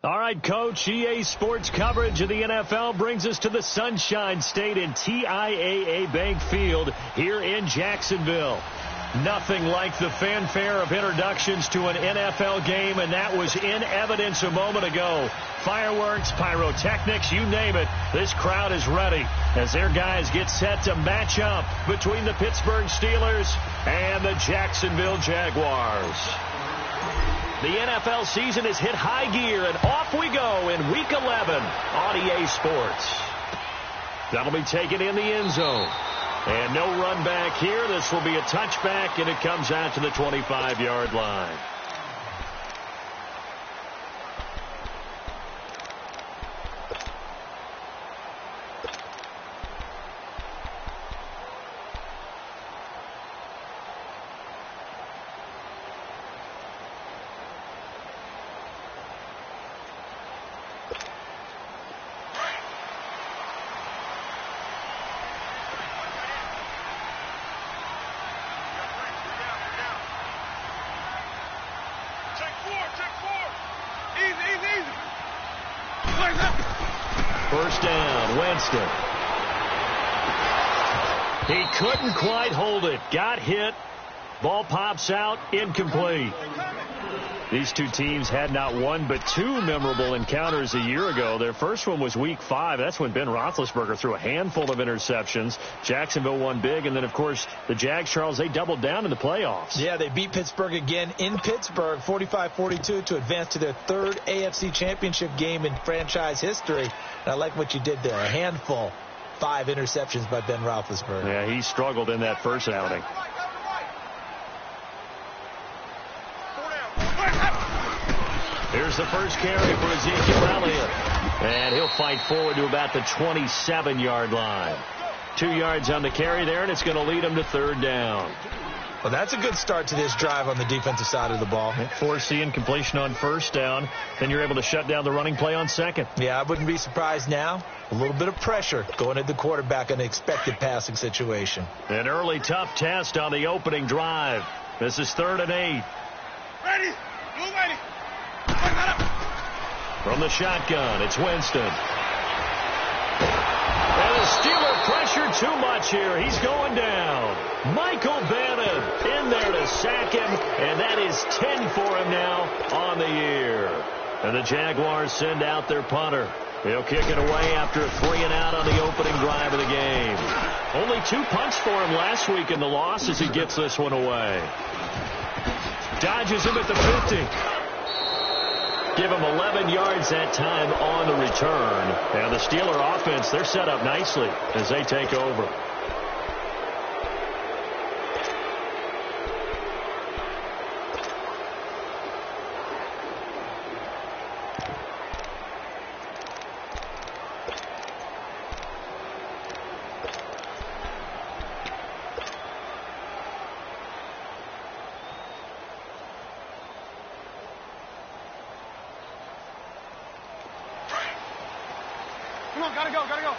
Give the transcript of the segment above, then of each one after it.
All right, Coach, EA Sports coverage of the NFL brings us to the Sunshine State in TIAA Bank Field here in Jacksonville. Nothing like the fanfare of introductions to an NFL game, and that was in evidence a moment ago. Fireworks, pyrotechnics, you name it. This crowd is ready as their guys get set to match up between the Pittsburgh Steelers and the Jacksonville Jaguars. The NFL season has hit high gear, and off we go in Week 11 on EA Sports. That'll be taken in the end zone. And no run back here. This will be a touchback, and it comes out to the 25-yard line. First down, Winston. He couldn't quite hold it. Got hit. Ball pops out, incomplete. These two teams had not one but two memorable encounters a year ago. Their first one was Week 5. That's when Ben Roethlisberger threw a handful of interceptions. Jacksonville won big. And then, of course, the Jags, Charles, they doubled down in the playoffs. Yeah, they beat Pittsburgh again in Pittsburgh, 45-42, to advance to their third AFC championship game in franchise history. And I like what you did there. A handful. 5 interceptions by Ben Roethlisberger. Yeah, he struggled in that first outing. Here's the first carry for Ezekiel Elliott. And he'll fight forward to about the 27-yard line. 2 yards on the carry there, and it's going to lead him to third down. Well, that's a good start to this drive on the defensive side of the ball. Force the incompletion on first down. Then you're able to shut down the running play on second. Yeah, I wouldn't be surprised now. A little bit of pressure going at the quarterback in an expected passing situation. An early tough test on the opening drive. This is 3rd and 8. Ready. Blue ready. From the shotgun, it's Winston. And the Steeler pressure too much here. He's going down. Michael Bannon in there to sack him, and that is 10 for him now on the year. And the Jaguars send out their punter. He'll kick it away after a 3 and out on the opening drive of the game. Only 2 punts for him last week in the loss as he gets this one away. Dodges him at the 50. Give him 11 yards that time on the return. And the Steeler offense, they're set up nicely as they take over. Come on, gotta go. Let's go.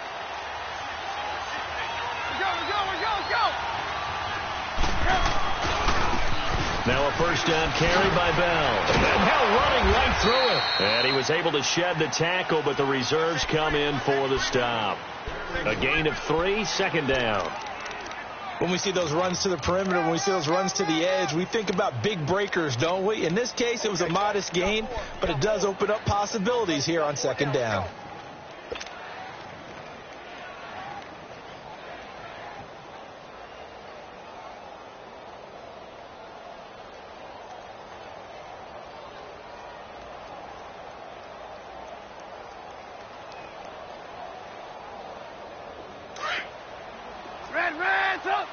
Now a first down carry by Bell. And Bell running right through it. And he was able to shed the tackle, but the reserves come in for the stop. A gain of 3, second down. When we see those runs to the perimeter, when we see those runs to the edge, we think about big breakers, don't we? In this case, it was a modest gain, but it does open up possibilities here on second down. Red, up.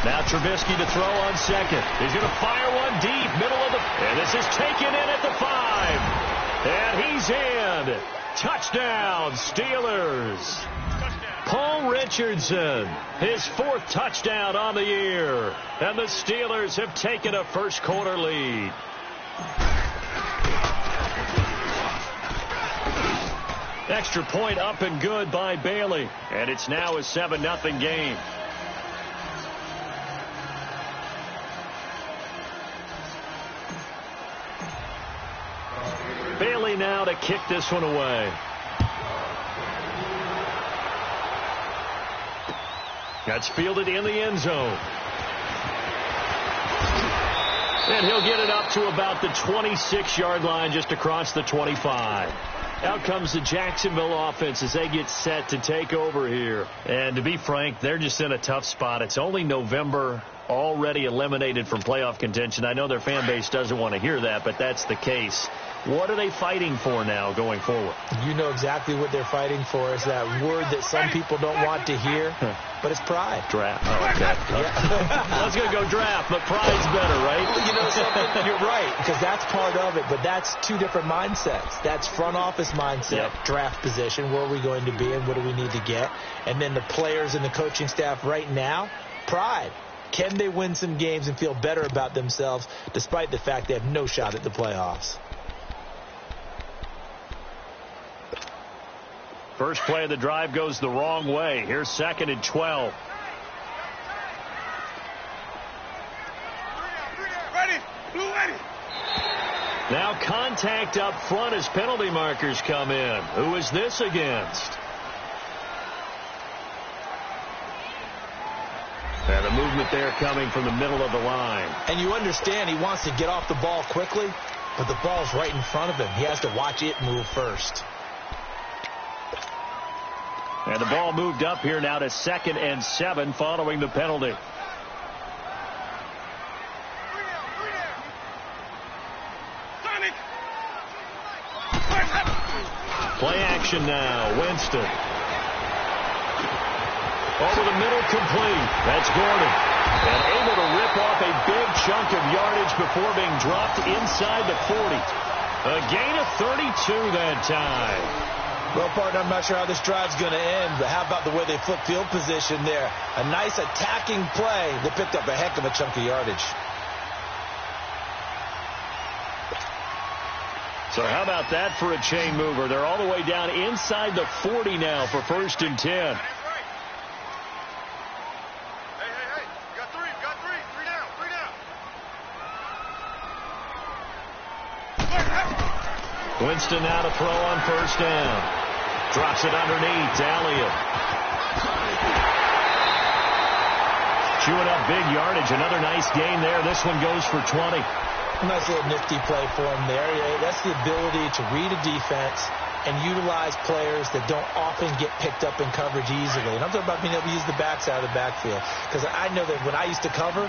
Now Trubisky to throw on second. He's going to fire one deep, middle of the... And this is taken in at the 5. And he's in. Touchdown, Steelers. Paul Richardson, his 4th touchdown on the year. And the Steelers have taken a first-quarter lead. Extra point up and good by Bailey. And it's now a 7-0 game. now to kick this one away. That's fielded in the end zone. And he'll get it up to about the 26-yard line, just across the 25. Out comes the Jacksonville offense as they get set to take over here. And to be frank, they're just in a tough spot. It's only November, already eliminated from playoff contention. I know their fan base doesn't want to hear that, but that's the case. What are they fighting for now going forward? You know exactly what they're fighting for. Is that word that some people don't want to hear, but it's pride. Draft. Oh, okay. I was going to go draft, but pride's better, right? You know something? You're right, because that's part of it, but that's two different mindsets. That's front office mindset, draft position, where are we going to be and what do we need to get? And then the players and the coaching staff right now, pride. Can they win some games and feel better about themselves despite the fact they have no shot at the playoffs? First play of the drive goes the wrong way. Here's 2nd and 12. Ready. Blue ready. Now contact up front as penalty markers come in. Who is this against? And the movement there coming from the middle of the line. And you understand he wants to get off the ball quickly, but the ball's right in front of him. He has to watch it move first. And the ball moved up here now to 2nd and 7 following the penalty. Play action now. Winston. Over the middle, complete. That's Gordon. And able to rip off a big chunk of yardage before being dropped inside the 40. A gain of 32 that time. Well, partner, I'm not sure how this drive's going to end, but how about the way they flip field position there? A nice attacking play. They picked up a heck of a chunk of yardage. So how about that for a chain mover? They're all the way down inside the 40 now for 1st and 10. Hey, you got three. Three down. Winston now to throw on 1st down. Drops it underneath. Elliott. Chewing up big yardage. Another nice gain there. This one goes for 20. A nice little nifty play for him there. That's the ability to read a defense and utilize players that don't often get picked up in coverage easily. And I'm talking about being able to use the backside of the backfield. Because I know that when I used to cover,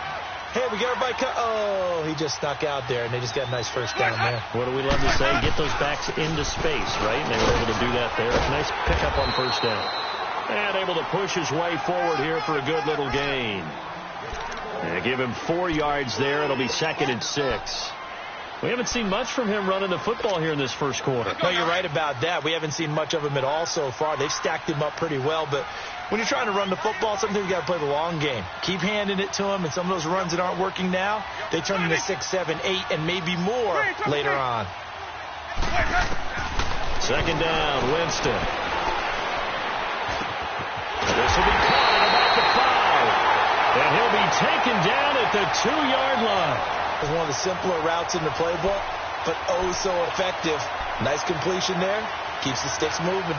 hey, we got everybody oh, he just snuck out there, and they just got a nice 1st down there. What do we love to say? Get those backs into space, right? And they were able to do that there. Nice pickup on 1st down. And able to push his way forward here for a good little gain. And give him 4 yards there. It'll be 2nd and 6. We haven't seen much from him running the football here in this first quarter. No, you're right about that. We haven't seen much of him at all so far. They've stacked him up pretty well, but when you're trying to run the football, sometimes you got to play the long game. Keep handing it to him, and some of those runs that aren't working now, they turn into 6, 7, 8, and maybe more later on. 2nd down, Winston. This will be caught at about the 5. And he'll be taken down at the 2-yard line. It's one of the simpler routes in the playbook, but oh so effective. Nice completion there. Keeps the sticks moving.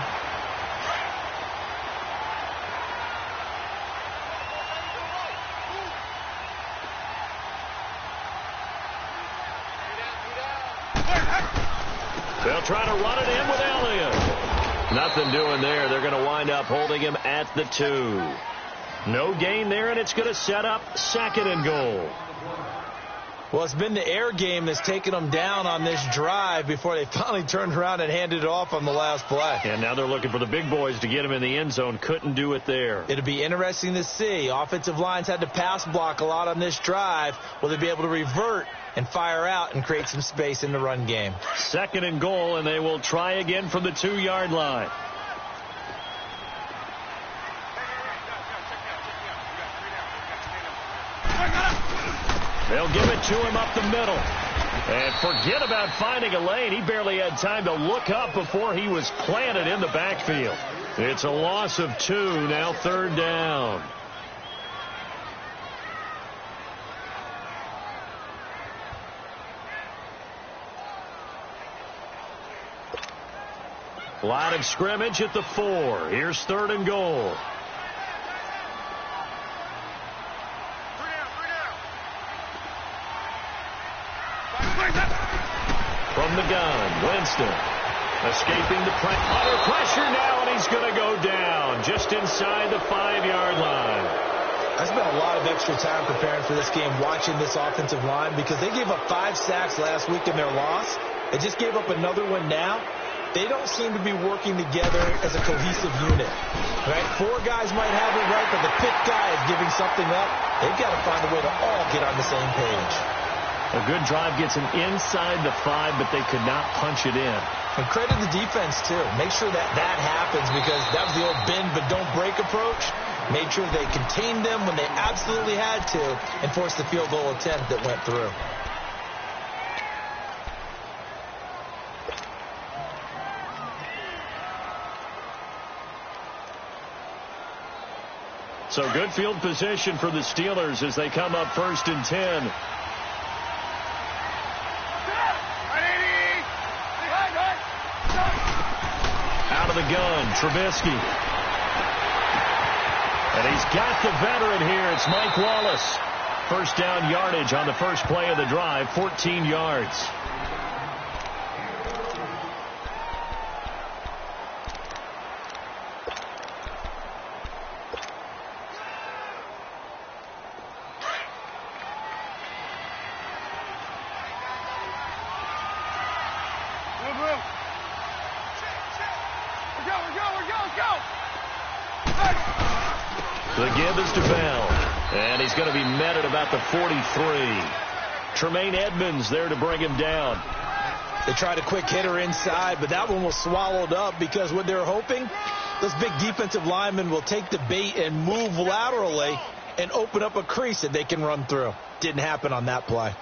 They'll try to run it in with Elliott. Nothing doing there. They're going to wind up holding him at the 2. No gain there, and it's going to set up 2nd and goal. Well, it's been the air game that's taken them down on this drive before they finally turned around and handed it off on the last play. And now they're looking for the big boys to get him in the end zone. Couldn't do it there. It'll be interesting to see. Offensive lines had to pass block a lot on this drive. Will they be able to revert and fire out and create some space in the run game? 2nd and goal, and they will try again from the 2-yard line. They'll give it to him up the middle. And forget about finding a lane. He barely had time to look up before he was planted in the backfield. It's a loss of 2, now 3rd down. Line of scrimmage at the 4. Here's 3rd and goal. From the gun, Winston. Escaping the under pressure now, and he's going to go down just inside the 5-yard line. I spent a lot of extra time preparing for this game, watching this offensive line, because they gave up 5 sacks last week in their loss. They just gave up another one now. They don't seem to be working together as a cohesive unit. Right? 4 guys might have it right, but the 5th guy is giving something up. They've got to find a way to all get on the same page. A good drive gets them inside the 5, but they could not punch it in. And credit the defense, too. Make sure that happens, because that was the old bend but don't break approach. Made sure they contained them when they absolutely had to and forced the field goal attempt that went through. So good field position for the Steelers as they come up 1st and 10. Out of the gun, Trubisky. And he's got the veteran here. It's Mike Wallace. 1st down yardage on the first play of the drive, 14 yards. The give is to Bell, and he's going to be met at about the 43. Tremaine Edmonds there to bring him down. They tried a quick hitter inside, but that one was swallowed up, because what they're hoping, those big defensive linemen will take the bait and move laterally and open up a crease that they can run through. Didn't happen on that play.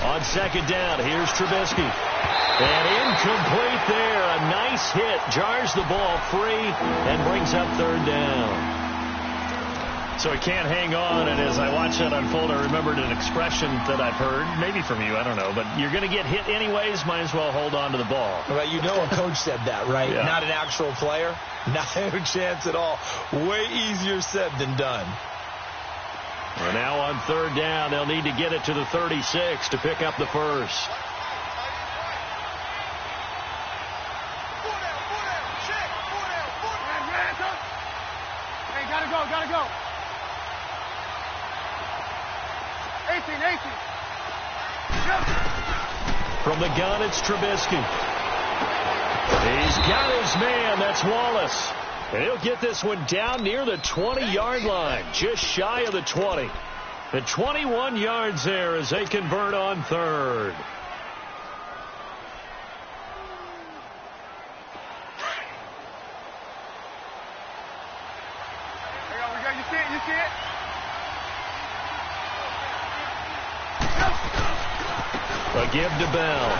On 2nd down, here's Trubisky. And incomplete there. A nice hit. Jars the ball free and brings up 3rd down. So he can't hang on, and as I watched that unfold, I remembered an expression that I've heard, maybe from you, I don't know, but you're going to get hit anyways, might as well hold on to the ball. Well, you know a coach said that, right? Yeah. Not an actual player. Not a chance at all. Way easier said than done. And now on 3rd down, they'll need to get it to the 36 to pick up the first. Hey, gotta go. 18. From the gun, it's Trubisky. He's got his man. That's Wallace. And he'll get this one down near the 20-yard line, just shy of the 20. The 21 yards there as they convert on 3rd. You see it? A give to Bell.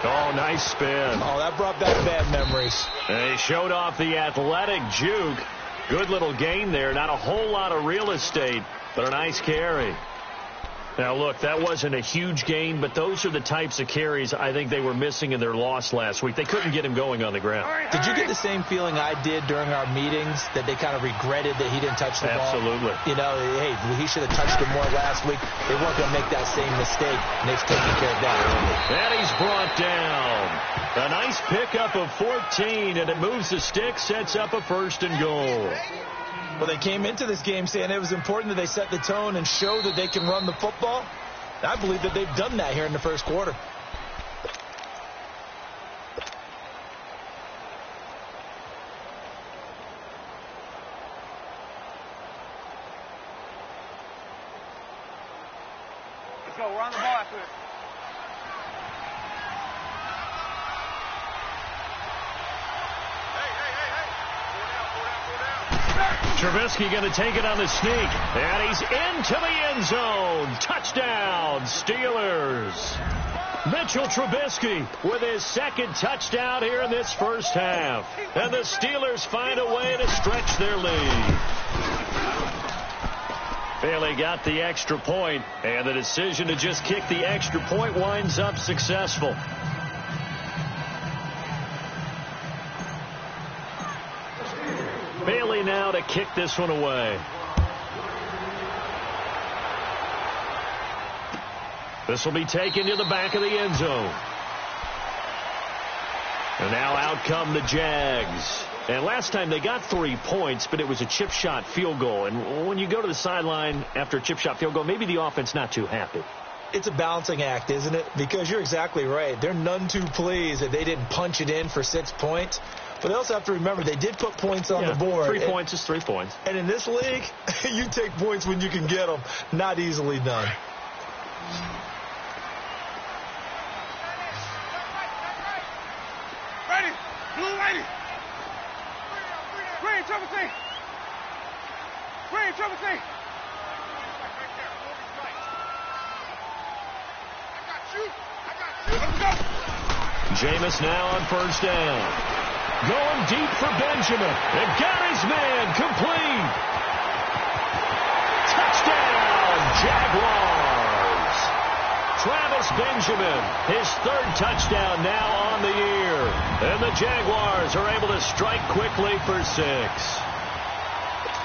Oh, nice spin. Oh, that brought back bad memories. And he showed off the athletic juke. Good little gain there. Not a whole lot of real estate, but a nice carry. Now, look, that wasn't a huge gain, but those are the types of carries I think they were missing in their loss last week. They couldn't get him going on the ground. Did you get the same feeling I did during our meetings, that they kind of regretted that he didn't touch the ball? Absolutely. You know, hey, he should have touched it more last week. They weren't going to make that same mistake, and they've taken care of that early. And he's brought down. A nice pickup of 14, and it moves the stick, sets up a 1st and goal. Well, they came into this game saying it was important that they set the tone and show that they can run the football. I believe that they've done that here in the first quarter. Let's go. We're on the ball after this. Trubisky going to take it on the sneak. And he's into the end zone. Touchdown, Steelers. Mitchell Trubisky with his 2nd touchdown here in this first half. And the Steelers find a way to stretch their lead. Bailey got the extra point, and the decision to just kick the extra point winds up successful. Bailey now to kick this one away. This will be taken to the back of the end zone. And now out come the Jags. And last time they got 3 points, but it was a chip shot field goal. And when you go to the sideline after a chip shot field goal, maybe the offense not too happy. It's a balancing act, isn't it? Because you're exactly right. They're none too pleased that they didn't punch it in for 6 points. But they also have to remember they did put points on the board. 3 points is 3 points. And in this league, you take points when you can get them. Not easily done. Ready. Blue ready. Green, triple C. Green, triple C. I got you. Let's go. Jameis now on first down. Going deep for Benjamin. And got his man complete. Touchdown, Jaguars. Travis Benjamin, his 3rd touchdown now on the year. And the Jaguars are able to strike quickly for 6.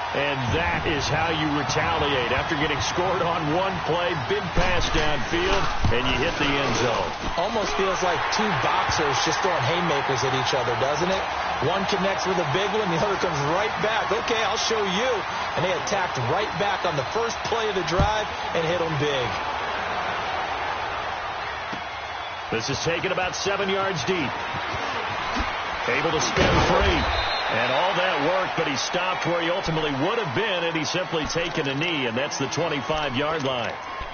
And that is how you retaliate after getting scored on one play. Big pass downfield, and you hit the end zone. Almost feels like 2 boxers just throwing haymakers at each other, doesn't it? One connects with a big one, the other comes right back. Okay, I'll show you. And they attacked right back on the first play of the drive and hit them big. This is taken about 7 yards deep. Able to spin free. And all that work, but he stopped where he ultimately would have been had he simply taken a knee, and that's the 25-yard line.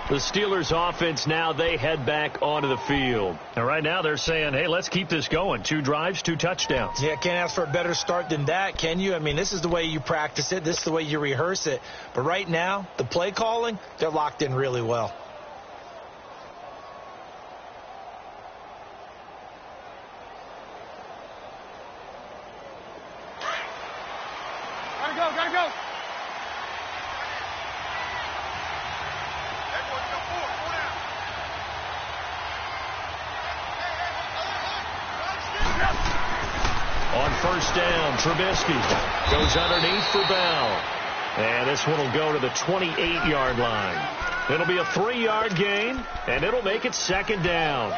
The Steelers offense now, they head back onto the field. And right now they're saying, hey, let's keep this going. 2 drives, 2 touchdowns. Yeah, can't ask for a better start than that, can you? I mean, this is the way you practice it. This is the way you rehearse it. But right now, the play calling, they're locked in really well. Gotta go. On first down, Trubisky goes underneath for Bell. And this one will go to the 28-yard line. It'll be a 3-yard gain, and it'll make it 2nd down.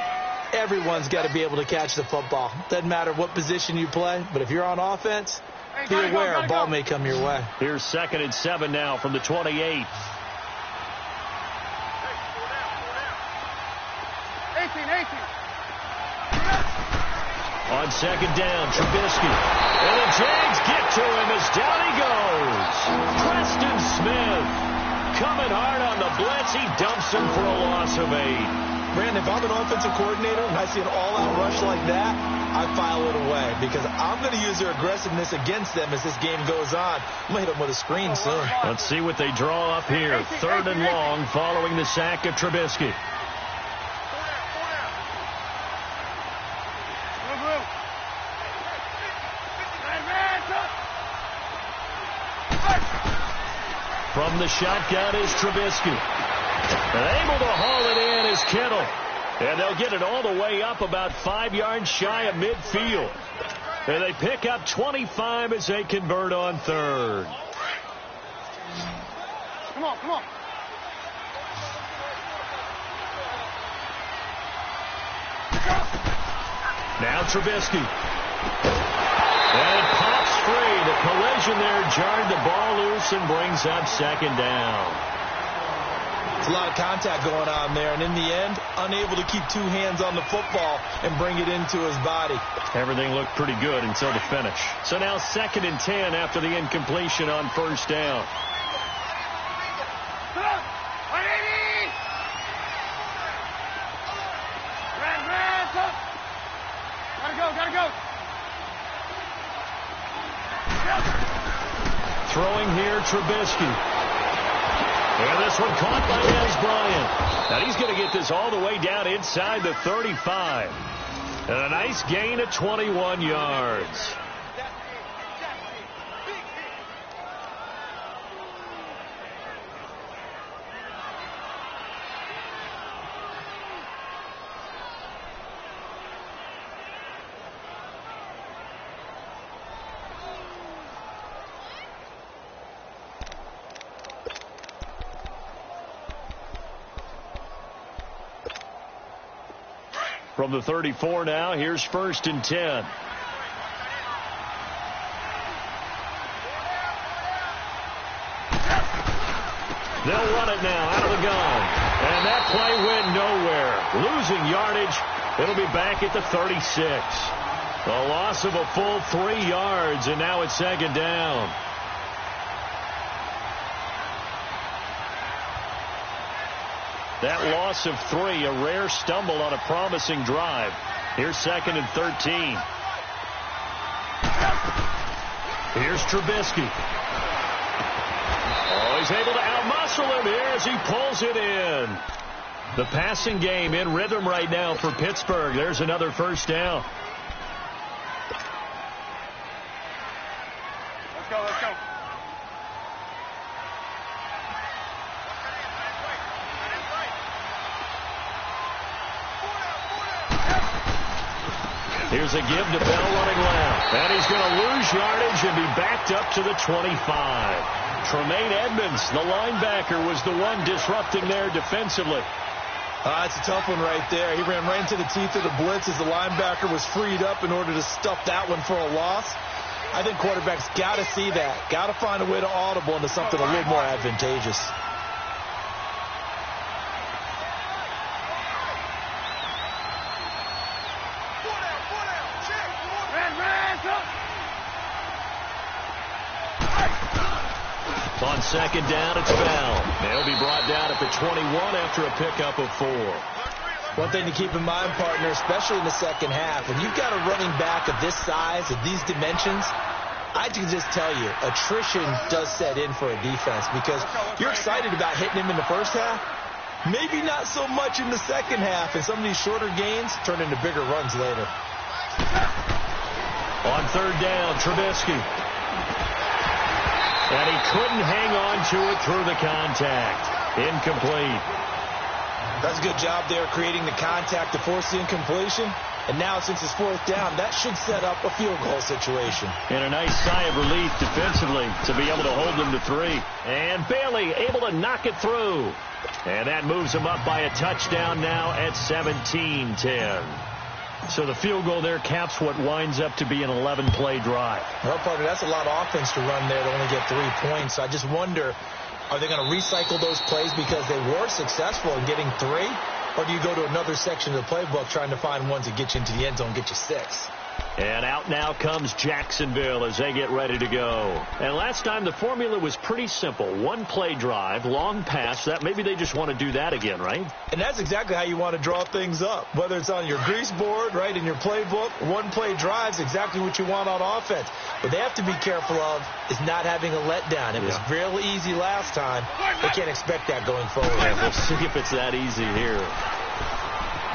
Everyone's got to be able to catch the football. Doesn't matter what position you play, but if you're on offense, be aware a ball may come your way. Here's 2nd and 7 now from the 28. 18. On 2nd down, Trubisky. And the Jags get to him as down he goes. Preston Smith coming hard on the blitz. He dumps him for a loss of 8. Brandon, if I'm an offensive coordinator and I see an all-out rush like that, I file it away because I'm going to use their aggressiveness against them as this game goes on. I'm going to hit them with a screen soon. Let's see what they draw up here. 3rd and long following the sack of Trubisky. From the shotgun is Trubisky. And able to haul it in is Kittle. And they'll get it all the way up about 5 yards shy of midfield. And they pick up 25 as they convert on 3rd. Come on. Now Trubisky. And it pops free. The collision there jarred the ball loose and brings up 2nd down. There's a lot of contact going on there, and in the end, unable to keep 2 hands on the football and bring it into his body. Everything looked pretty good until the finish. So now 2nd and 10 after the incompletion on first down. Gotta go. Throwing here, Trubisky. And this one caught by Dez Bryant. Now he's going to get this all the way down inside the 35. And a nice gain of 21 yards. From the 34 now, here's 1st and 10. They'll run it now out of the gun. And that play went nowhere. Losing yardage. It'll be back at the 36. A loss of a full 3 yards, and now it's 2nd down. That loss of 3, a rare stumble on a promising drive. Here's 2nd and 13. Here's Trubisky. Oh, he's able to outmuscle him here as he pulls it in. The passing game in rhythm right now for Pittsburgh. There's another 1st down. Let's go, let's go. Here's a give to Bell running left. And he's going to lose yardage and be backed up to the 25. Tremaine Edmonds, the linebacker, was the one disrupting there defensively. That's a tough one right there. He ran right into the teeth of the blitz as the linebacker was freed up in order to stuff that one for a loss. I think quarterbacks got to see that. Got to find a way to audible into something a little more advantageous. On 2nd down, it's Bell. They'll be brought down at the 21 after a pickup of 4. One thing to keep in mind, partner, especially in the second half, when you've got a running back of this size, of these dimensions, I can just tell you, attrition does set in for a defense because you're excited about hitting him in the first half. Maybe not so much in the second half, and some of these shorter gains turn into bigger runs later. On 3rd down, Trubisky. And he couldn't hang on to it through the contact. Incomplete. That's a good job there creating the contact to force the incompletion. And now since it's 4th down, that should set up a field goal situation. And a nice sigh of relief defensively to be able to hold them to 3. And Bailey able to knock it through. And that moves them up by a touchdown now at 17-10. So the field goal there caps what winds up to be an 11-play drive. Well, partner, that's a lot of offense to run there to only get 3 points. So I just wonder, are they going to recycle those plays because they were successful in getting 3? Or do you go to another section of the playbook trying to find ones that get you into the end zone, get you 6? And out now comes Jacksonville as they get ready to go. And last time the formula was pretty simple. 1-play drive, long pass. That maybe they just want to do that again, right? And that's exactly how you want to draw things up. Whether it's on your grease board, right, in your playbook, 1-play drive's exactly what you want on offense. What they have to be careful of is not having a letdown. It was real easy last time. They can't expect that going forward. Yeah, we'll see if it's that easy here.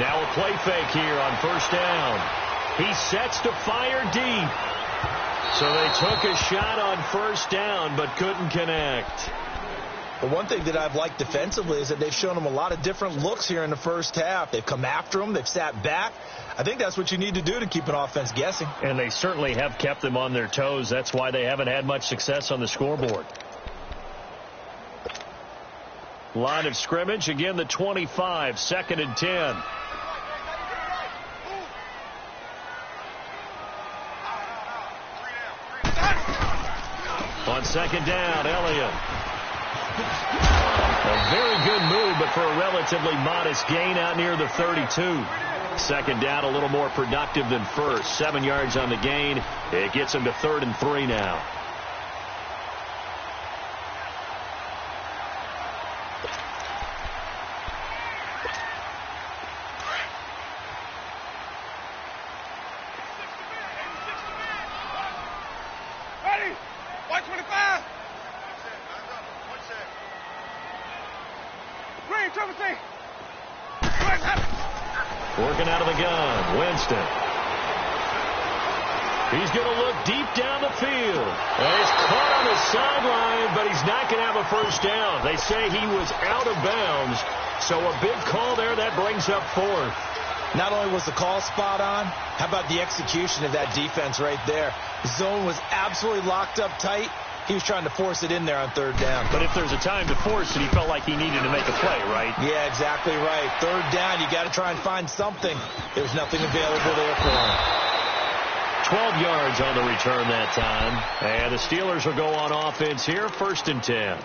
Now a play fake here on 1st down. He sets to fire deep. So they took a shot on 1st down but couldn't connect. But one thing that I've liked defensively is that they've shown them a lot of different looks here in the first half. They've come after them. They've sat back. I think that's what you need to do to keep an offense guessing. And they certainly have kept them on their toes. That's why they haven't had much success on the scoreboard. Line of scrimmage, again the 25, 2nd and 10. On 2nd down, Elliott. A very good move, but for a relatively modest gain out near the 32. 2nd down, a little more productive than first. 7 yards on the gain. It gets him to 3rd and 3 now. Ready? 125. Green, triple C. Working out of the gun, Winston. He's going to look deep down the field. And he's caught on the sideline, but he's not going to have a 1st down. They say he was out of bounds. So a big call there that brings up 4th. Not only was the call spot on, how about the execution of that defense right there? The zone was absolutely locked up tight. he was trying to force it in there on third down. But if there's a time to force it, he felt like he needed to make a play, right? Yeah, exactly right. Third down, you got to try and find something. There was nothing available there for him. 12 yards on the return that time. And the Steelers will go on offense here, 1st and 10.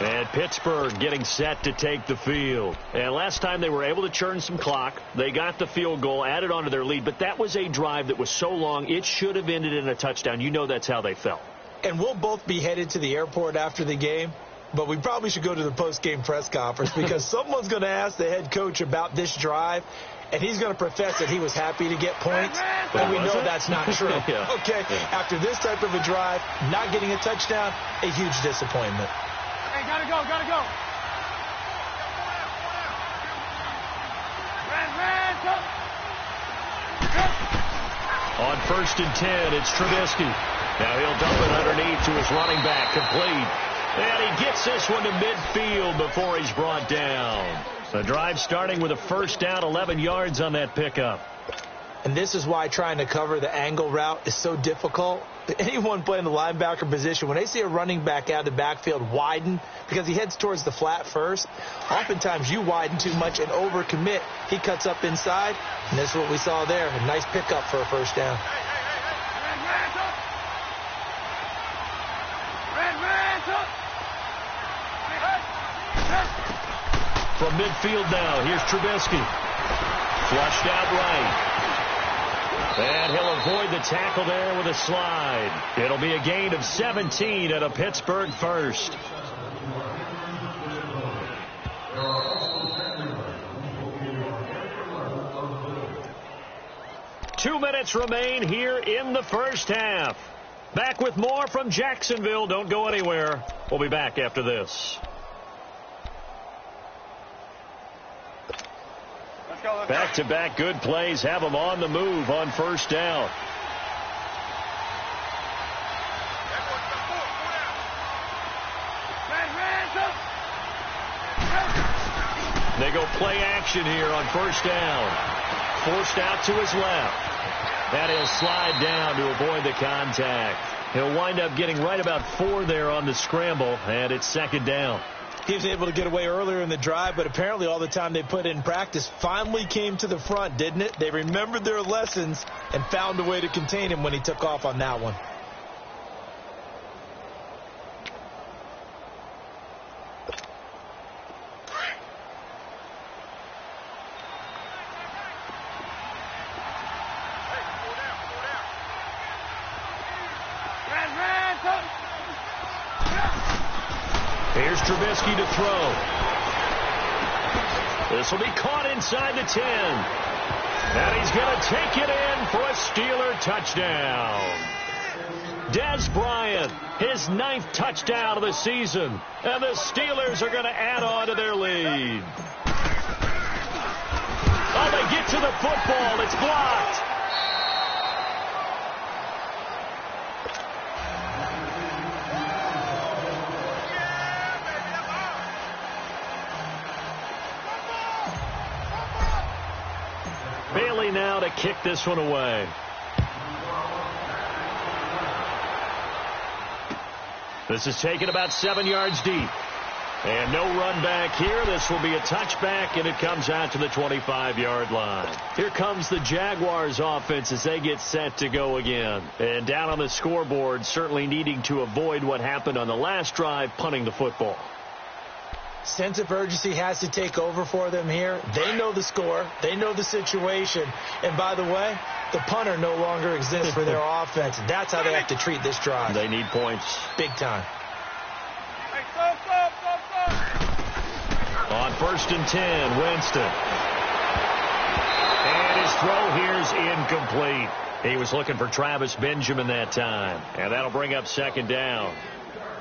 And Pittsburgh getting set to take the field. And last time they were able to churn some clock. They got the field goal, added on to their lead. But that was a drive that was so long, it should have ended in a touchdown. You know that's how they felt. And we'll both be headed to the airport after the game. But we probably should go to the post-game press conference because someone's going to ask the head coach about this drive. And he's going to profess that he was happy to get points. But we know that's not true. Yeah. Okay, after this type of a drive, not getting a touchdown, a huge disappointment. Hey, gotta go, gotta go. On 1st and 10, it's Trubisky. Now he'll dump it underneath to his running back, complete. And he gets this one to midfield before he's brought down. The drive starting with a 1st down, 11 yards on that pickup. And this is why trying to cover the angle route is so difficult. Anyone playing the linebacker position, when they see a running back out of the backfield widen because he heads towards the flat first, oftentimes you widen too much and overcommit. He cuts up inside, and that's what we saw there. A nice pickup for a 1st down. From midfield now, here's Trubisky. Flushed out right. And he'll avoid the tackle there with a slide. It'll be a gain of 17 at a Pittsburgh 1st. Two minutes remain here in the 1st half. Back with more from Jacksonville. Don't go anywhere. We'll be back after this. Back-to-back good plays have them on the move on 1st down. They go play action here on 1st down. Forced out to his left. And he'll slide down to avoid the contact. He'll wind up getting right about 4 there on the scramble, and it's 2nd down. He was able to get away earlier in the drive, but apparently all the time they put in practice finally came to the front, didn't it? They remembered their lessons and found a way to contain him when he took off on that one. Here's Trubisky to throw. This will be caught inside the 10. And he's going to take it in for a Steeler touchdown. Dez Bryant, his 9th touchdown of the season. And the Steelers are going to add on to their lead. Oh, they get to the football. It's blocked. Bailey now to kick this one away. This is taken about 7 yards deep. And no run back here. This will be a touchback, and it comes out to the 25-yard line. Here comes the Jaguars offense as they get set to go again. And down on the scoreboard, certainly needing to avoid what happened on the last drive, punting the football. Sense of urgency has to take over for them here. They know the score. They know the situation. And by the way, the punter no longer exists for their offense. That's how they have to treat this drive. They need points. Big time. Hey, stop. On 1st and 10, Winston. And his throw here's incomplete. He was looking for Travis Benjamin that time. And that'll bring up 2nd down.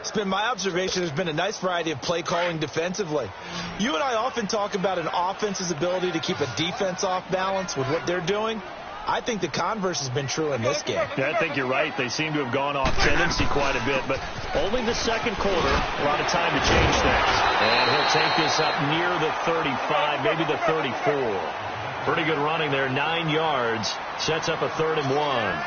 It's been my observation there's been a nice variety of play calling defensively. You and I often talk about an offense's ability to keep a defense off balance with what they're doing. I think the converse has been true in this game. Yeah, I think you're right. They seem to have gone off tendency quite a bit, but only the 2nd quarter, a lot of time to change things. And he'll take this up near the 35, maybe the 34. Pretty good running there, 9 yards. Sets up a 3rd and 1.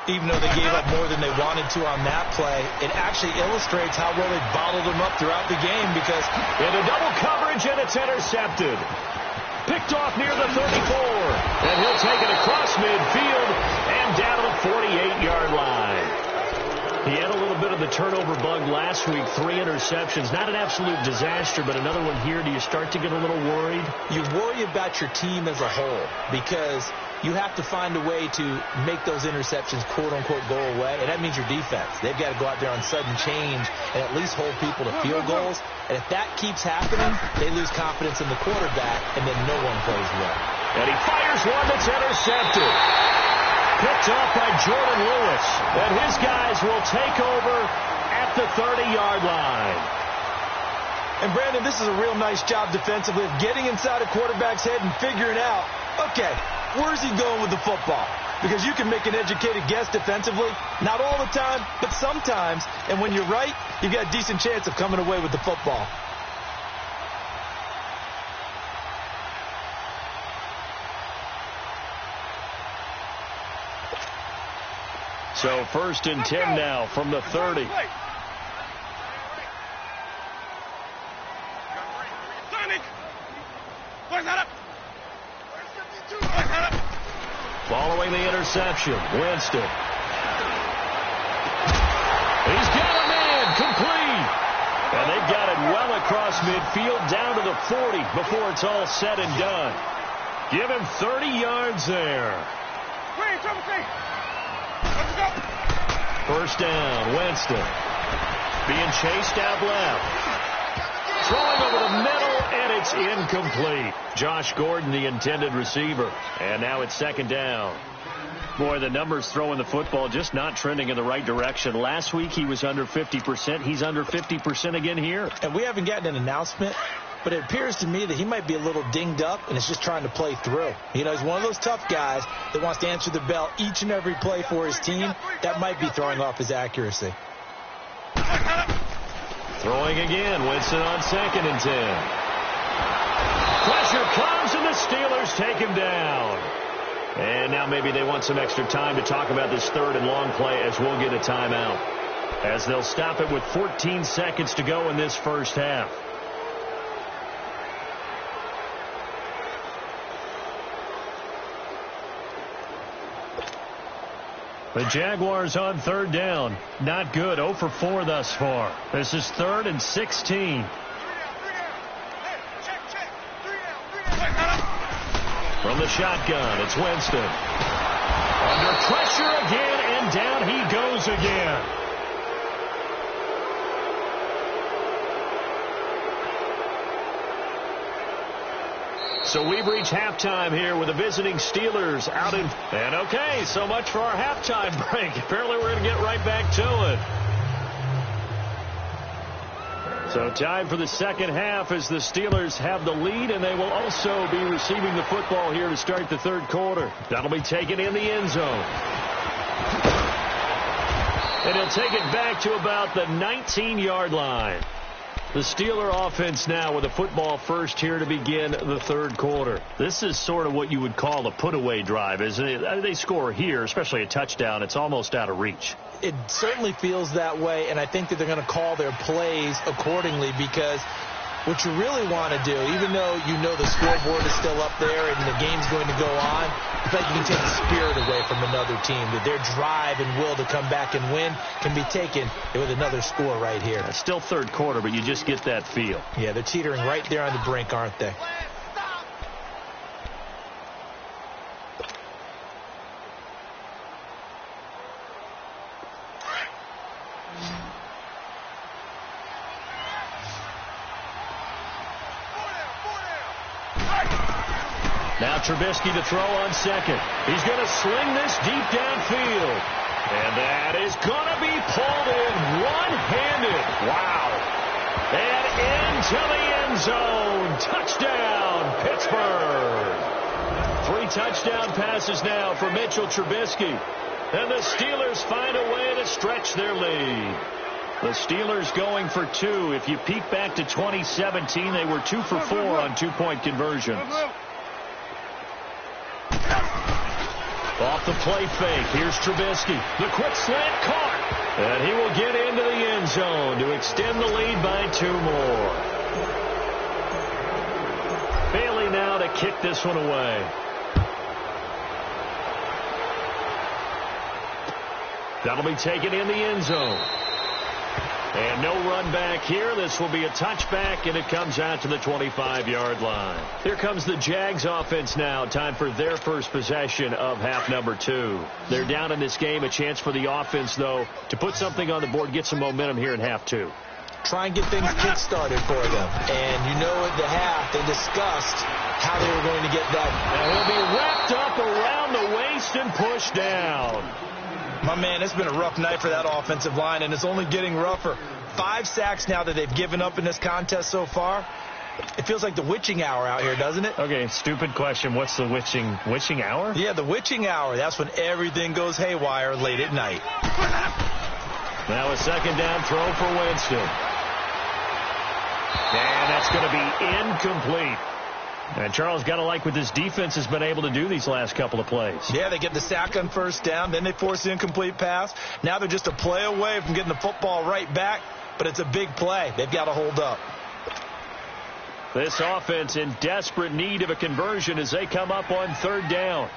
Even though they gave up more than they wanted to on that play, it actually illustrates how well they bottled them up throughout the game because into double coverage, and it's intercepted. Picked off near the 34. And he'll take it across midfield and down to the 48-yard line. He had a little bit of the turnover bug last week, 3 interceptions. Not an absolute disaster, but another one here. Do you start to get a little worried? You worry about your team as a whole because you have to find a way to make those interceptions, quote-unquote, go away. And that means your defense. They've got to go out there on sudden change and at least hold people to field goals. And if that keeps happening, they lose confidence in the quarterback, and then no one plays well. And he fires one that's intercepted. Picked off by Jordan Lewis. And his guys will take over at the 30-yard line. And, Brandon, this is a real nice job defensively of getting inside a quarterback's head and figuring out, okay, where's he going with the football? Because you can make an educated guess defensively. Not all the time, but sometimes. And when you're right, you've got a decent chance of coming away with the football. So 1st and 10 now from the 30. Following the interception, Winston. He's got a man, complete. And they've got it well across midfield, down to the 40 before it's all said and done. Give him 30 yards there. First down, Winston. Being chased out left. Throwing over the middle, and it's incomplete. Josh Gordon, the intended receiver. And now it's 2nd down. Boy, the numbers throwing the football just not trending in the right direction. Last week he was under 50%. He's under 50% again here. And we haven't gotten an announcement, but it appears to me that he might be a little dinged up and is just trying to play through. You know, he's one of those tough guys that wants to answer the bell each and every play for his team. That might be throwing off his accuracy. Throwing again, Winston on 2nd and 10. Pressure comes, and the Steelers take him down. And now maybe they want some extra time to talk about this 3rd and long play as we'll get a timeout. As they'll stop it with 14 seconds to go in this first half. The Jaguars on 3rd down. Not good. 0 for 4 thus far. This is 3rd and 16. From the shotgun, it's Winston. Under pressure again, and down he goes again. So we've reached halftime here with the visiting Steelers out in... And okay, so much for our halftime break. Apparently we're going to get right back to it. So time for the second half as the Steelers have the lead, and they will also be receiving the football here to start the 3rd quarter. That'll be taken in the end zone. And he'll take it back to about the 19-yard line. The Steeler offense now with a football first here to begin the 3rd quarter. This is sort of what you would call a put-away drive, isn't it? They score here, especially a touchdown. It's almost out of reach. It certainly feels that way, and I think that they're going to call their plays accordingly because what you really want to do, even though you know the scoreboard is still up there and the game's going to go on, I feel like you can take the spirit away from another team, that their drive and will to come back and win can be taken with another score right here. It's still 3rd quarter, but you just get that feel. Yeah, they're teetering right there on the brink, aren't they? Now Trubisky to throw on 2nd. He's going to sling this deep downfield. And that is going to be pulled in one-handed. Wow. And into the end zone. Touchdown, Pittsburgh. 3 touchdown passes now for Mitchell Trubisky. And the Steelers find a way to stretch their lead. The Steelers going for 2. If you peek back to 2017, they were 2 for 4 on 2-point conversions. Off the play fake, here's Trubisky. The quick slant caught. And he will get into the end zone to extend the lead by 2 more. Bailey now to kick this one away. That'll be taken in the end zone. And no run back here. This will be a touchback, and it comes out to the 25-yard line. Here comes the Jags offense now. Time for their first possession of half number 2. They're down in this game. A chance for the offense, though, to put something on the board, get some momentum here in half 2. Try and get things kick-started for them. And you know at the half they discussed how they were going to get that. And he'll be wrapped up around the waist and pushed down. My man, it's been a rough night for that offensive line, and it's only getting rougher. 5 sacks now that they've given up in this contest so far. It feels like the witching hour out here, doesn't it? Okay, stupid question. What's the witching hour? Yeah, the witching hour. That's when everything goes haywire late at night. Now a second down throw for Winston. And that's going to be incomplete. And Charles, got to like what this defense has been able to do these last couple of plays. Yeah, they get the sack on first down, then they force the incomplete pass. Now they're just a play away from getting the football right back, but it's a big play. They've got to hold up. This offense in desperate need of a conversion as they come up on third down.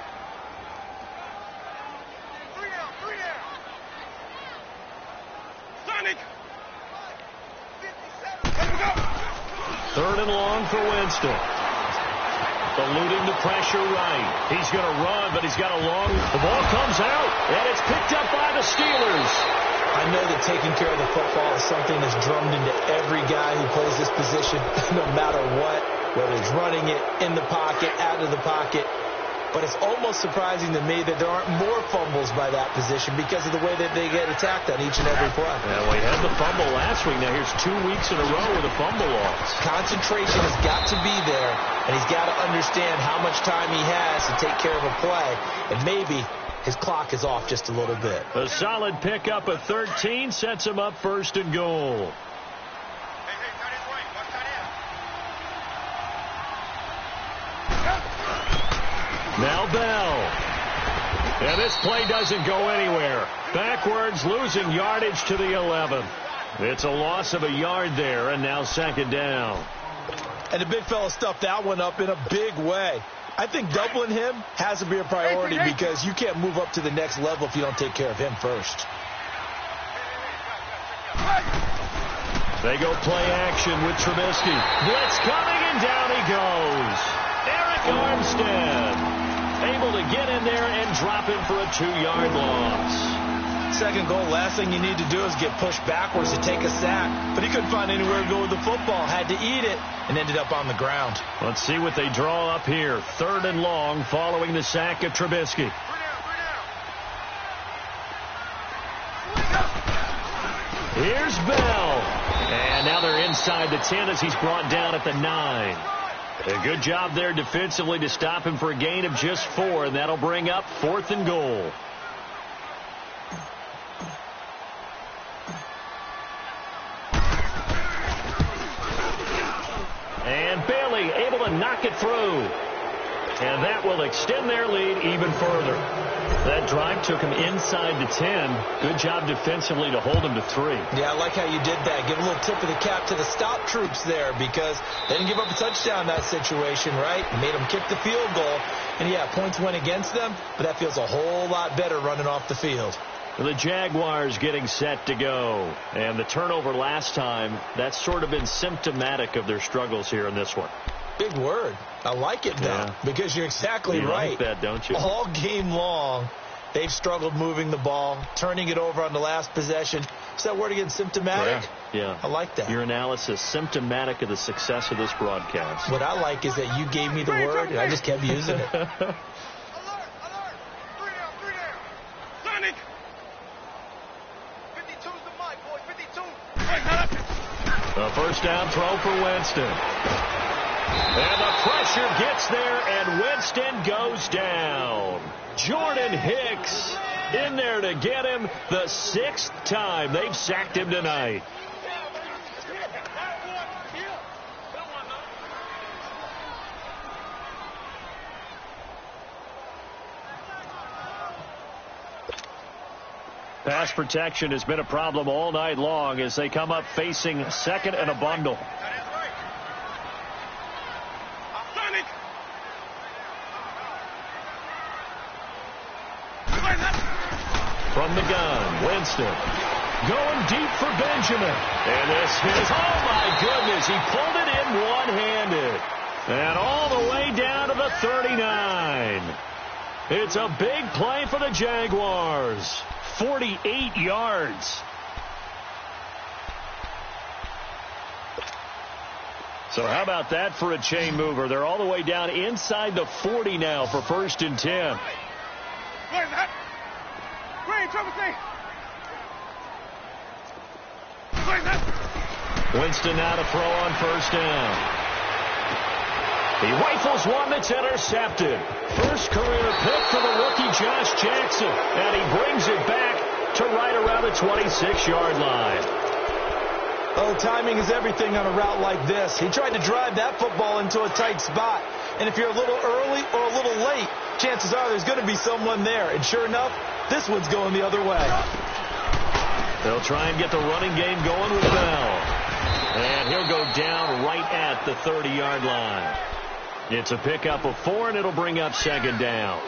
Third and long for Winston. Eluding the pressure right. He's going to run, but he's got a long... The ball comes out, and it's picked up by the Steelers. I know that taking care of the football is something that's drummed into every guy who plays this position, no matter what, whether it's running it, in the pocket, out of the pocket. But it's almost surprising to me that there aren't more fumbles by that position because of the way that they get attacked on each and every play. Yeah, we had the fumble last week. Now here's 2 weeks in a row with a fumble loss. Concentration has got to be there, and he's got to understand how much time he has to take care of a play. And maybe his clock is off just a little bit. A solid pickup of 13 sets him up first and goal. Now Bell. And this play doesn't go anywhere. Backwards, losing yardage to the 11. It's a loss of a yard there, and now second down. And the big fella stuffed that one up in a big way. I think doubling him has to be a priority because you can't move up to the next level if you don't take care of him first. They go play action with Trubisky. Blitz coming, and down he goes. Eric Armstead able to get in there and drop him for a 2-yard loss. Second goal, last thing you need to do is get pushed backwards to take a sack. But he couldn't find anywhere to go with the football, had to eat it, and ended up on the ground. Let's see what they draw up here. Third and long following the sack of Trubisky. Here's Bell. And now they're inside the 10 as he's brought down at the 9. A good job there defensively to stop him for a gain of just 4, and that'll bring up 4th and goal. And Bailey able to knock it through. And that will extend their lead even further. That drive took him inside the 10. Good job defensively to hold him to 3. Yeah, I like how you did that. Give a little tip of the cap to the stop troops there because they didn't give up a touchdown in that situation, right? Made them kick the field goal. And, yeah, points went against them, but that feels a whole lot better running off the field. The Jaguars getting set to go. And the turnover last time, that's sort of been symptomatic of their struggles here in this one. Big word. I like it, though, because you're exactly right. You like that, don't you? All game long, they've struggled moving the ball, turning it over on the last possession. Is that word again, symptomatic? Yeah. I like that. Your analysis, symptomatic of the success of this broadcast. What I like is that you gave me the word, and I just kept using it. Alert! 3 down. Sonic! 52's the mic, boy. 52. A first down throw for Winston. And the pressure gets there, and Winston goes down. Jordan Hicks in there to get him the 6th time they've sacked him tonight. Pass protection has been a problem all night long as they come up facing second and a bundle. From the gun, Winston. Going deep for Benjamin. And this is, oh my goodness, he pulled it in one-handed. And all the way down to the 39. It's a big play for the Jaguars. 48 yards. So how about that for a chain mover? They're all the way down inside the 40 now for 1st and 10. Winston now to throw on 1st down. He rifles one that's intercepted. First career pick for the rookie Josh Jackson. And he brings it back to right around the 26-yard line. Oh, timing is everything on a route like this. He tried to drive that football into a tight spot. And if you're a little early or a little late, chances are there's going to be someone there. And sure enough, this one's going the other way. They'll try and get the running game going with Bell. And he'll go down right at the 30-yard line. It's a pickup of 4, and it'll bring up 2nd down.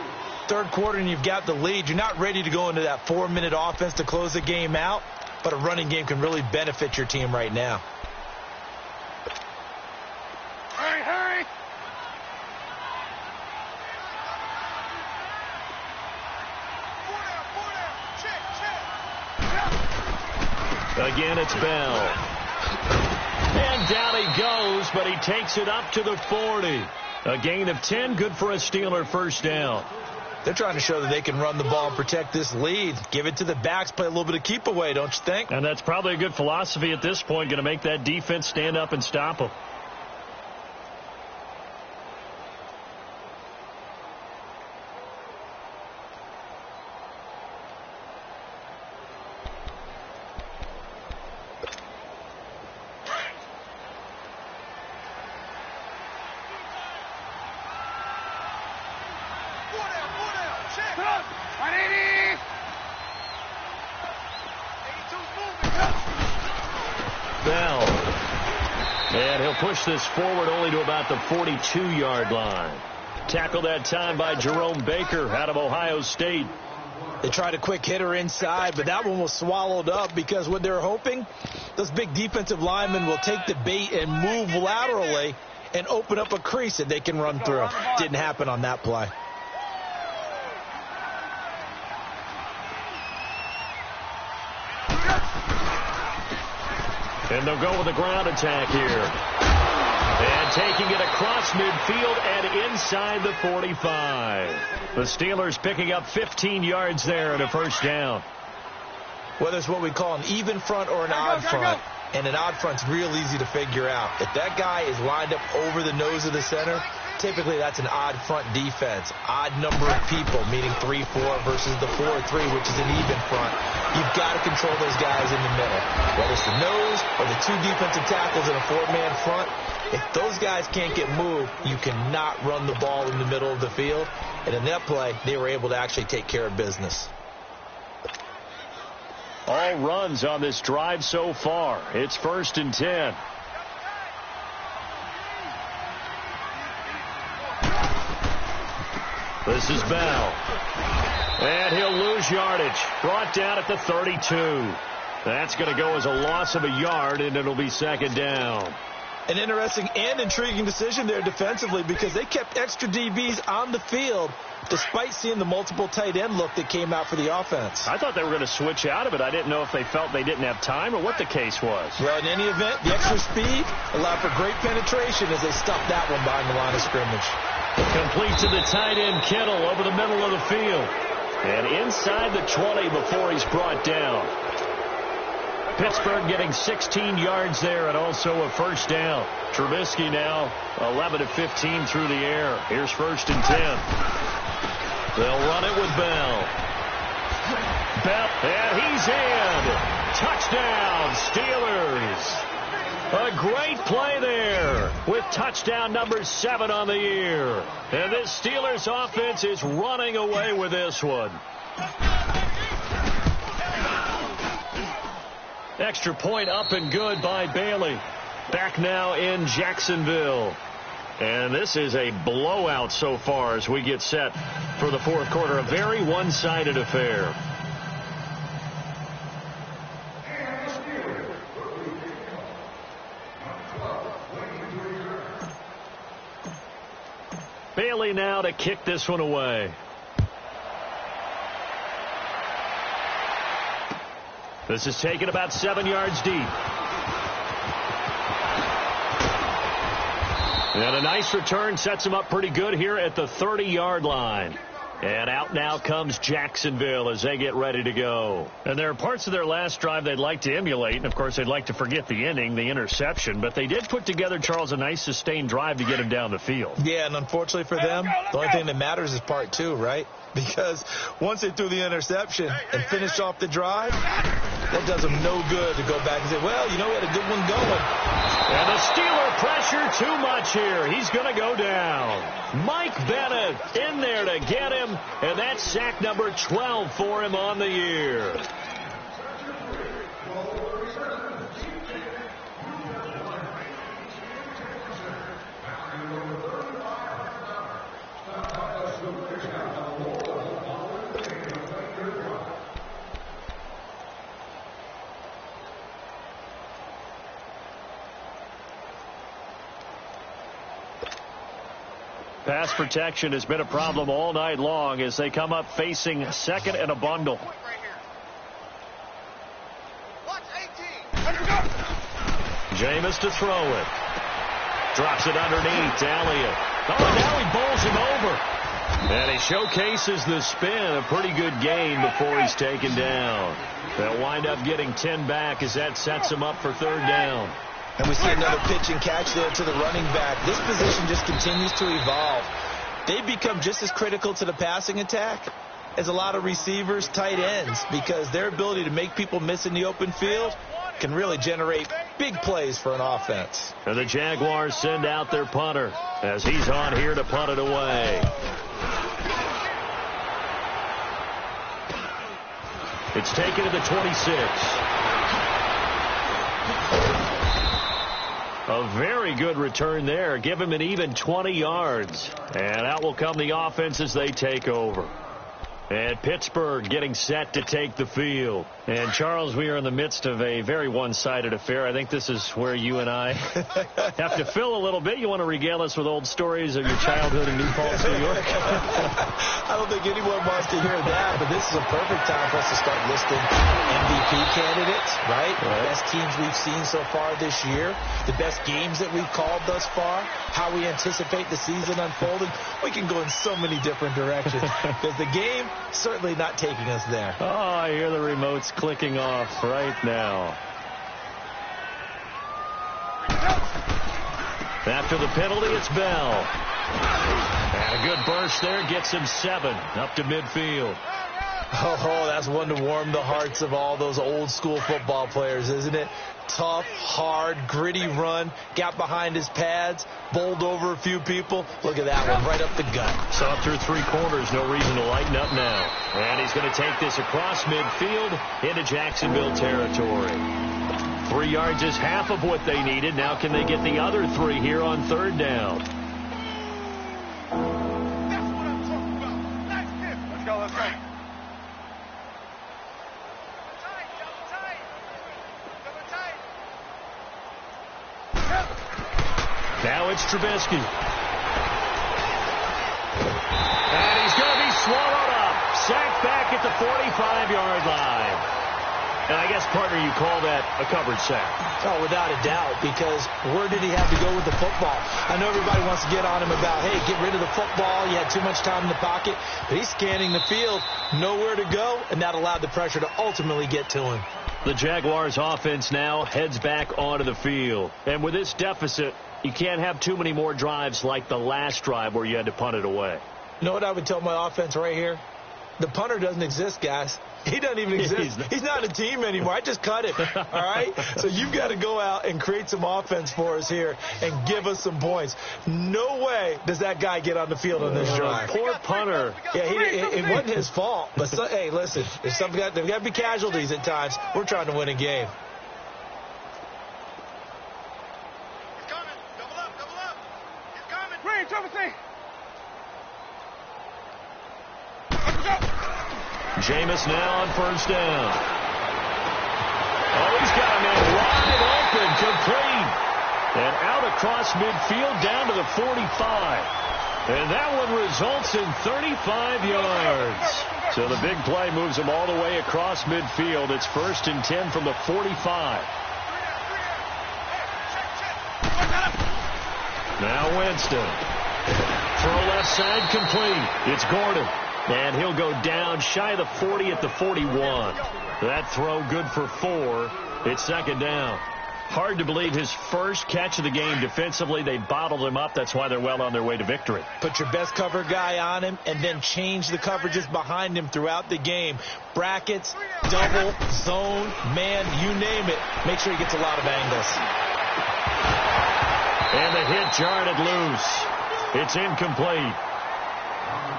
Third quarter, and you've got the lead. You're not ready to go into that 4-minute offense to close the game out, but a running game can really benefit your team right now. Hurry! Again, it's Bell. And down he goes, but he takes it up to the 40. A gain of 10, good for a Steeler 1st down. They're trying to show that they can run the ball and protect this lead. Give it to the backs, play a little bit of keep away, don't you think? And that's probably a good philosophy at this point, going to make that defense stand up and stop them. Bell. And he'll push this forward only to about the 42-yard line. Tackled that time by Jerome Baker out of Ohio State. They tried a quick hitter inside, but that one was swallowed up because what they're hoping, those big defensive linemen will take the bait and move laterally and open up a crease that they can run through. Didn't happen on that play. And they'll go with a ground attack here. And taking it across midfield and inside the 45. The Steelers picking up 15 yards there and a 1st down. Whether it's what we call an even front or an odd front, and an odd front's real easy to figure out. If that guy is lined up over the nose of the center, typically that's an odd front defense. Odd number of people, meaning 3-4 versus the 4-3, which is an even front. You've got to control those guys in the middle. Whether it's the nose or the 2 defensive tackles in a 4-man front, if those guys can't get moved, you cannot run the ball in the middle of the field. And in that play, they were able to actually take care of business. All runs on this drive so far. It's 1st and 10. This is Bell. And he'll lose yardage. Brought down at the 32. That's going to go as a loss of a yard, and it'll be 2nd down. An interesting and intriguing decision there defensively because they kept extra DBs on the field despite seeing the multiple tight end look that came out for the offense. I thought they were going to switch out of it. I didn't know if they felt they didn't have time or what the case was. Well, in any event, the extra speed allowed for great penetration as they stuffed that one behind the line of scrimmage. Complete to the tight end, Kittle, over the middle of the field. And inside the 20 before he's brought down. Pittsburgh getting 16 yards there and also a 1st down. Trubisky now 11 of 15 through the air. Here's 1st and 10. They'll run it with Bell. Bell, and he's in. Touchdown, Steelers. A great play there with touchdown number 7 on the year. And this Steelers offense is running away with this one. Extra point up and good by Bailey. Back now in Jacksonville. And this is a blowout so far as we get set for the fourth quarter. A very one-sided affair. Bailey now to kick this one away. This is taken about 7 yards deep. And a nice return sets him up pretty good here at the 30-yard line. And out now comes Jacksonville as they get ready to go. And there are parts of their last drive they'd like to emulate. And, of course, they'd like to forget the inning, the interception. But they did put together, Charles, a nice sustained drive to get him down the field. Yeah, and unfortunately for them, the only thing that matters is part two, right? Because once they threw the interception and finished off the drive, that does them no good to go back and say, well, you know, we had a good one going. And the Steeler pressure too much here. He's going to go down. Mike Bennett in there to get him, and that's sack number 12 for him on the year. Pass protection has been a problem all night long as they come up facing second and a bundle. Jameis to throw it. Drops it underneath. Elliott. Oh, now he bowls him over. And he showcases the spin. A pretty good gain before he's taken down. They'll wind up getting 10 back as that sets him up for third down. And we see another pitch and catch there to the running back. This position just continues to evolve. They become just as critical to the passing attack as a lot of receivers, tight ends, because their ability to make people miss in the open field can really generate big plays for an offense. And the Jaguars send out their punter as he's on here to punt it away. It's taken to the 26. A very good return there. Give him an even 20 yards. And out will come the offense as they take over. And Pittsburgh getting set to take the field. And, Charles, we are in the midst of a very one-sided affair. I think this is where you and I have to fill a little bit. You want to regale us with old stories of your childhood in New Paltz, New York? I don't think anyone wants to hear that, but this is a perfect time for us to start listing MVP candidates, right? The best teams we've seen so far this year, the best games that we've called thus far, how we anticipate the season unfolding. We can go in so many different directions because the game certainly not taking us there. Oh, I hear the remotes clicking off right now. After the penalty, it's Bell. And a good burst there gets him 7 up to midfield. Oh, that's one to warm the hearts of all those old school football players, isn't it? Tough, hard, gritty run, got behind his pads, bowled over a few people. Look at that one, right up the gut. So through 3 quarters, no reason to lighten up now. And he's going to take this across midfield into Jacksonville territory. 3 yards is half of what they needed. Now can they get the other 3 here on third down? That's what I'm talking about. Nice hit. Let's go, let's go. Now it's Trubisky. And he's going to be swallowed up. Sacked back at the 45-yard line. And I guess, partner, you call that a covered sack. Oh, without a doubt, because where did he have to go with the football? I know everybody wants to get on him about, hey, get rid of the football. You had too much time in the pocket. But he's scanning the field, nowhere to go, and that allowed the pressure to ultimately get to him. The Jaguars' offense now heads back onto the field. And with this deficit, you can't have too many more drives like the last drive where you had to punt it away. You know what I would tell my offense right here? The punter doesn't exist, guys. He doesn't even exist. He's not a team anymore. I just cut him. All right? So you've got to go out and create some offense for us here and give us some points. No way does that guy get on the field on this drive. Poor punter. Yeah, it wasn't his fault. But, hey, listen, they've got to be casualties at times. We're trying to win a game. Green, triple team. Jameis now on first down. Oh, he's got a man wide open, complete. And out across midfield down to the 45. And that one results in 35 yards. So the big play moves them all the way across midfield. It's 1st and 10 from the 45. Now Winston. Throw left side complete. It's Gordon. And he'll go down shy of the 40 at the 41. That throw good for 4. It's 2nd down. Hard to believe his first catch of the game defensively. They bottled him up. That's why they're well on their way to victory. Put your best cover guy on him and then change the coverages behind him throughout the game. Brackets, double, zone, man, you name it. Make sure he gets a lot of angles. And the hit jarred loose. It's incomplete.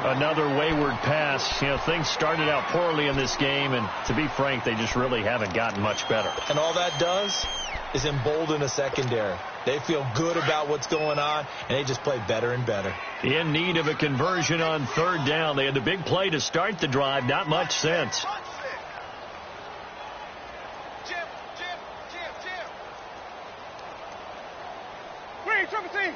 Another wayward pass. You know, things started out poorly in this game, and to be frank, they just really haven't gotten much better. And all that does is embolden a secondary. They feel good about what's going on, and they just play better and better. In need of a conversion on 3rd down. They had the big play to start the drive. Not much sense. Green, triple team.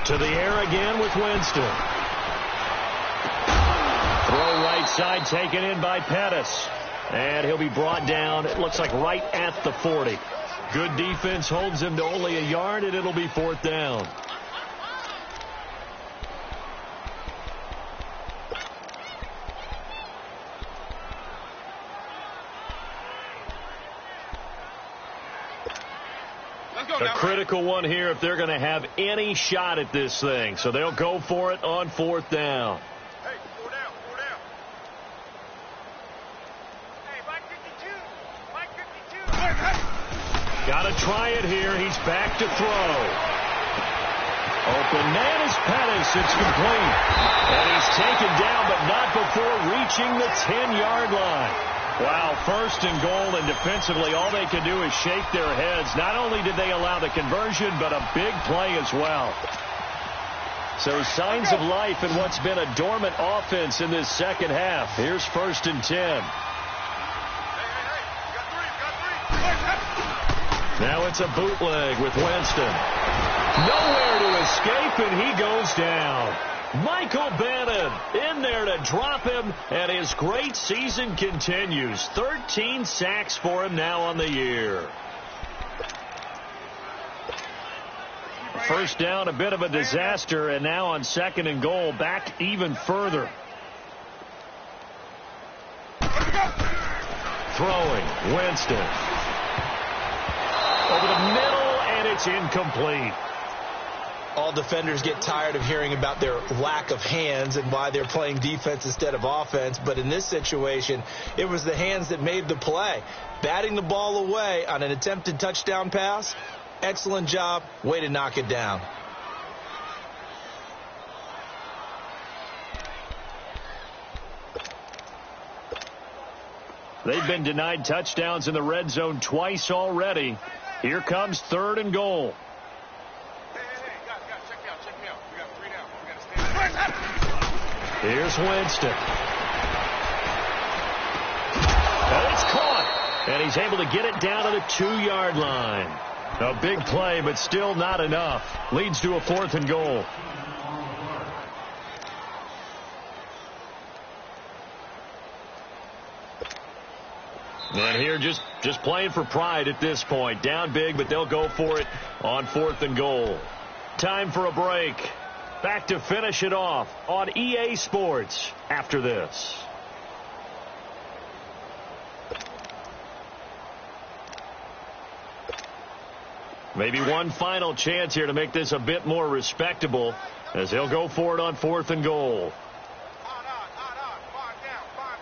To the air again with Winston. Throw right side taken in by Pettis. And he'll be brought down, it looks like right at the 40. Good defense holds him to only a yard, and it'll be 4th down. A critical one here if they're going to have any shot at this thing. So they'll go for it on 4th down. Hey, 4 down, 4 down. Hey, Mike 52. Mike 52. Got to try it here. He's back to throw. Open man is Pettis. It's complete. And he's taken down, but not before reaching the 10-yard line. Wow, 1st and goal, and defensively all they can do is shake their heads. Not only did they allow the conversion, but a big play as well. So signs of life in what's been a dormant offense in this second half. Here's 1st and 10. Now it's a bootleg with Winston. Nowhere to escape, and he goes down. Michael Bannon in there to drop him, and his great season continues. 13 sacks for him now on the year. 1st down, a bit of a disaster, and now on 2nd and goal, back even further. Throwing, Winston. Over the middle, and it's incomplete. All defenders get tired of hearing about their lack of hands and why they're playing defense instead of offense. But in this situation, it was the hands that made the play. Batting the ball away on an attempted touchdown pass, excellent job. Way to knock it down. They've been denied touchdowns in the red zone twice already. Here comes 3rd and goal. Here's Winston. And it's caught. And he's able to get it down to the 2-yard line. A big play, but still not enough. Leads to a 4th and goal. And here just playing for pride at this point. Down big, but they'll go for it on 4th and goal. Time for a break. Back to finish it off on EA Sports after this. Maybe one final chance here to make this a bit more respectable as they'll go for it on 4th and goal.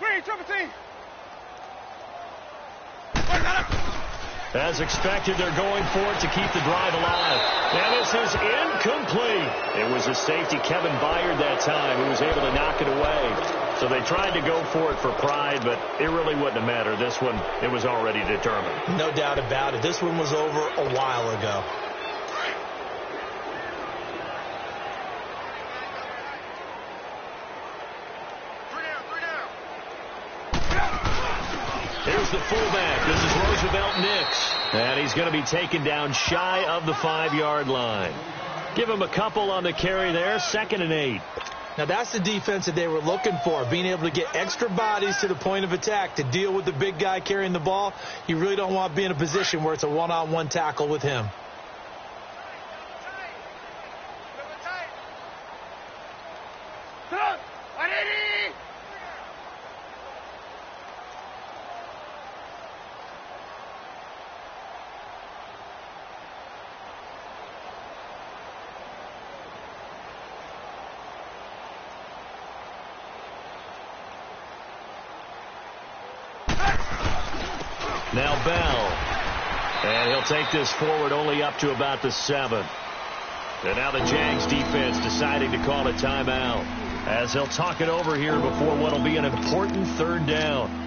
Green, triple team. As expected, they're going for it to keep the drive alive. And this is incomplete. It was a safety, Kevin Byard, that time, who was able to knock it away. So they tried to go for it for pride, but it really wouldn't have mattered. This one, it was already determined. No doubt about it. This one was over a while ago. Here's the fullback. This is Roosevelt Nix. And he's going to be taken down shy of the 5-yard line. Give him a couple on the carry there. 2nd and 8. Now that's the defense that they were looking for, being able to get extra bodies to the point of attack to deal with the big guy carrying the ball. You really don't want to be in a position where it's a one-on-one tackle with him. Now Bell. And he'll take this forward only up to about the 7th. And now the Jags defense deciding to call a timeout as they'll talk it over here before what will be an important 3rd down.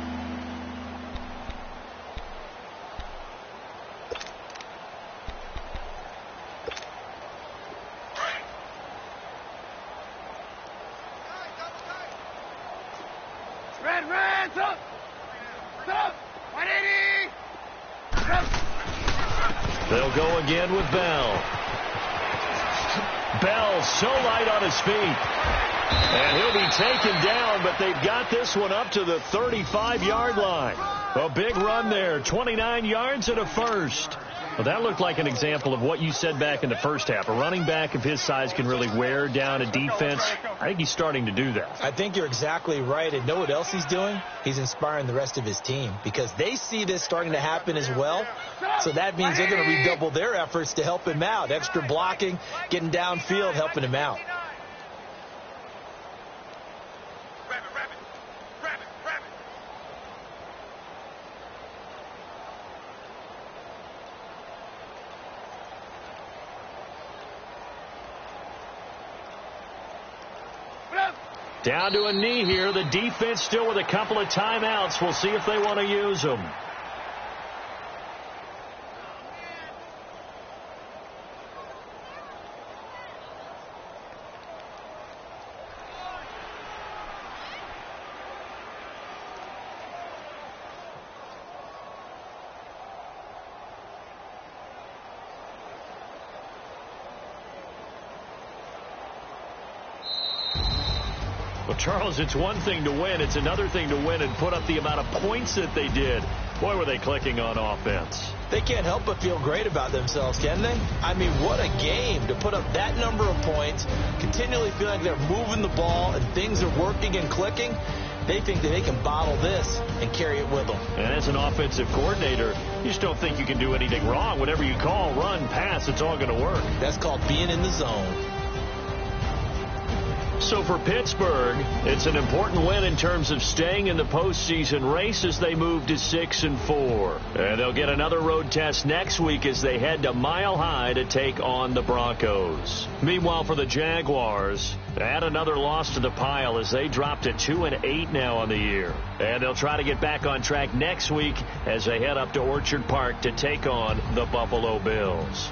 They'll go again with Bell. Bell so light on his feet. And he'll be taken down, but they've got this one up to the 35-yard line. A big run there, 29 yards and a first. Well, that looked like an example of what you said back in the first half. A running back of his size can really wear down a defense. I think he's starting to do that. I think you're exactly right. And know what else he's doing? He's inspiring the rest of his team because they see this starting to happen as well. So that means they're going to redouble their efforts to help him out. Extra blocking, getting downfield, helping him out. Down to a knee here. The defense still with a couple of timeouts. We'll see if they want to use them. Well, Charles, it's one thing to win. It's another thing to win and put up the amount of points that they did. Boy, were they clicking on offense. They can't help but feel great about themselves, can they? I mean, what a game to put up that number of points, continually feeling like they're moving the ball and things are working and clicking. They think that they can bottle this and carry it with them. And as an offensive coordinator, you just don't think you can do anything wrong. Whatever you call, run, pass, it's all going to work. That's called being in the zone. So for Pittsburgh, it's an important win in terms of staying in the postseason race as they move to 6-4. And they'll get another road test next week as they head to Mile High to take on the Broncos. Meanwhile, for the Jaguars, add another loss to the pile as they drop to 2-8 now on the year. And they'll try to get back on track next week as they head up to Orchard Park to take on the Buffalo Bills.